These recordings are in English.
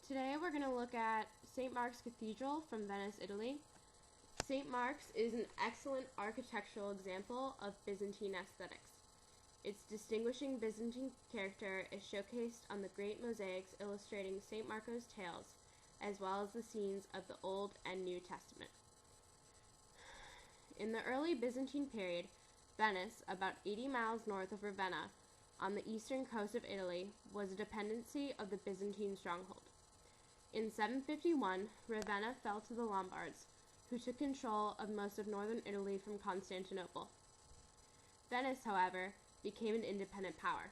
Today we're going to look at St. Mark's Cathedral from Venice, Italy. St. Mark's is an excellent architectural example of Byzantine aesthetics. Its distinguishing Byzantine character is showcased on the great mosaics illustrating St. Marco's tales, as well as the scenes of the Old and New Testament. In the early Byzantine period, Venice, about 80 miles north of Ravenna, on the eastern coast of Italy, was a dependency of the Byzantine stronghold. In 751, Ravenna fell to the Lombards, who took control of most of northern Italy from Constantinople. Venice, however, became an independent power.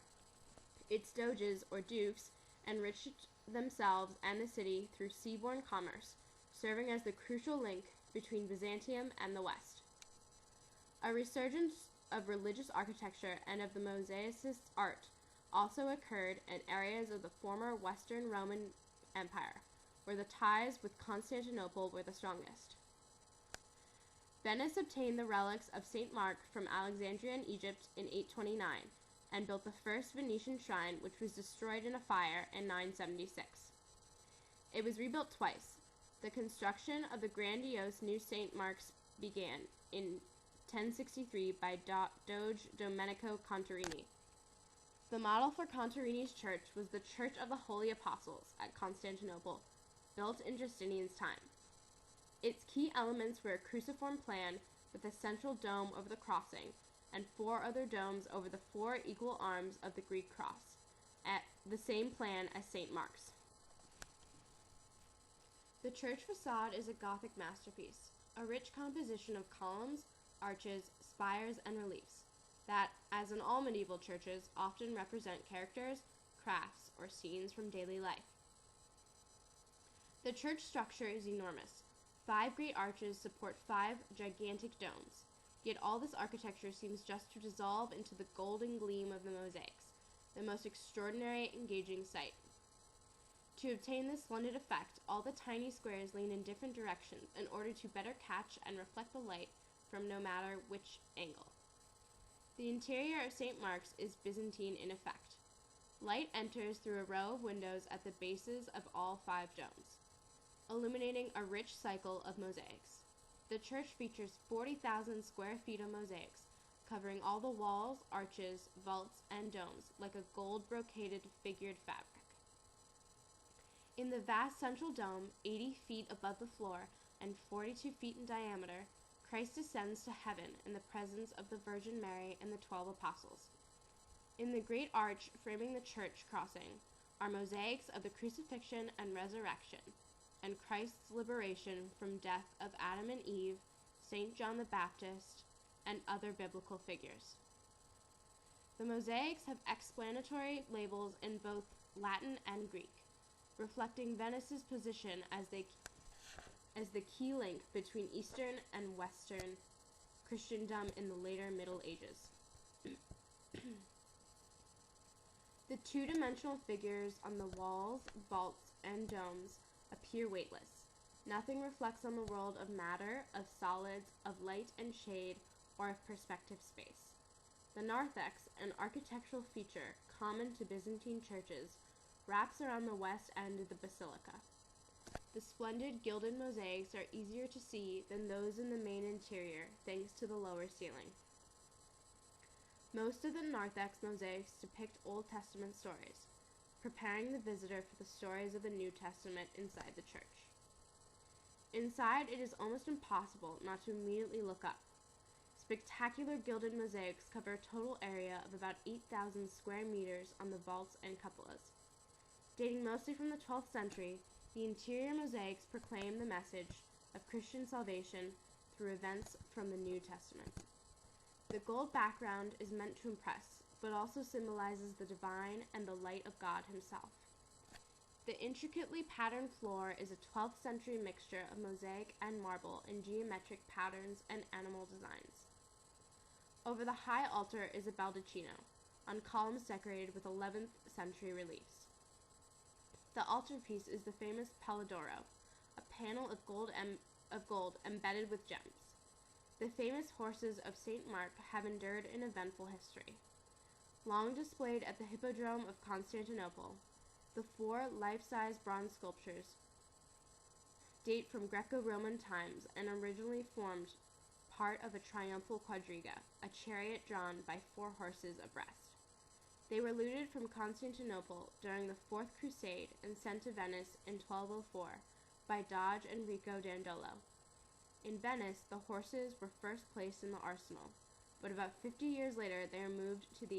Its doges, or dukes, enriched themselves and the city through seaborne commerce, serving as the crucial link between Byzantium and the West. A resurgence of religious architecture and of the mosaicist art also occurred in areas of the former Western Roman Empire, where the ties with Constantinople were the strongest. Venice obtained the relics of St. Mark from Alexandria in Egypt in 829 and built the first Venetian shrine, which was destroyed in a fire in 976. It was rebuilt twice. The construction of the grandiose new St. Mark's began in 1063 by Doge Domenico Contarini. The model for Contarini's church was the Church of the Holy Apostles at Constantinople, built in Justinian's time. Its key elements were a cruciform plan with a central dome over the crossing and 4 other domes over the 4 equal arms of the Greek cross, at the same plan as St. Mark's. The church facade is a Gothic masterpiece, a rich composition of columns, arches, spires, and reliefs that, as in all medieval churches, often represent characters, crafts, or scenes from daily life. The church structure is enormous. 5 great arches support 5 gigantic domes, yet all this architecture seems just to dissolve into the golden gleam of the mosaics, the most extraordinary, engaging sight. To obtain this splendid effect, all the tiny squares lean in different directions in order to better catch and reflect the light from no matter which angle. The interior of St. Mark's is Byzantine in effect. Light enters through a row of windows at the bases of all 5 domes, illuminating a rich cycle of mosaics. The church features 40,000 square feet of mosaics, covering all the walls, arches, vaults, and domes like a gold-brocaded figured fabric. In the vast central dome, 80 feet above the floor and 42 feet in diameter, Christ ascends to heaven in the presence of the Virgin Mary and the 12 apostles. In the great arch framing the church crossing are mosaics of the crucifixion and resurrection, and Christ's liberation from death of Adam and Eve, St. John the Baptist, and other biblical figures. The mosaics have explanatory labels in both Latin and Greek, reflecting Venice's position as the key link between Eastern and Western Christendom in the later Middle Ages. The 2-dimensional figures on the walls, vaults, and domes appear weightless. Nothing reflects on the world of matter, of solids, of light and shade, or of perspective space. The narthex, an architectural feature common to Byzantine churches, wraps around the west end of the basilica. The splendid gilded mosaics are easier to see than those in the main interior, thanks to the lower ceiling. Most of the narthex mosaics depict Old Testament stories, preparing the visitor for the stories of the New Testament inside the church. Inside, it is almost impossible not to immediately look up. Spectacular gilded mosaics cover a total area of about 8,000 square meters on the vaults and cupolas. Dating mostly from the 12th century, the interior mosaics proclaim the message of Christian salvation through events from the New Testament. The gold background is meant to impress, but also symbolizes the divine and the light of God himself. The intricately patterned floor is a 12th century mixture of mosaic and marble in geometric patterns and animal designs. Over the high altar is a baldacchino, on columns decorated with 11th century reliefs. The altarpiece is the famous Palladoro, a panel of gold embedded with gems. The famous horses of St. Mark have endured an eventful history. Long displayed at the Hippodrome of Constantinople, The 4 life-size bronze sculptures date from Greco-Roman times and originally formed part of a triumphal quadriga, a chariot drawn by 4 horses abreast. They were looted from Constantinople during the Fourth Crusade and sent to Venice in 1204 by Doge Enrico Dandolo. In Venice, the horses were first placed in the arsenal, but about 50 years later they were moved to the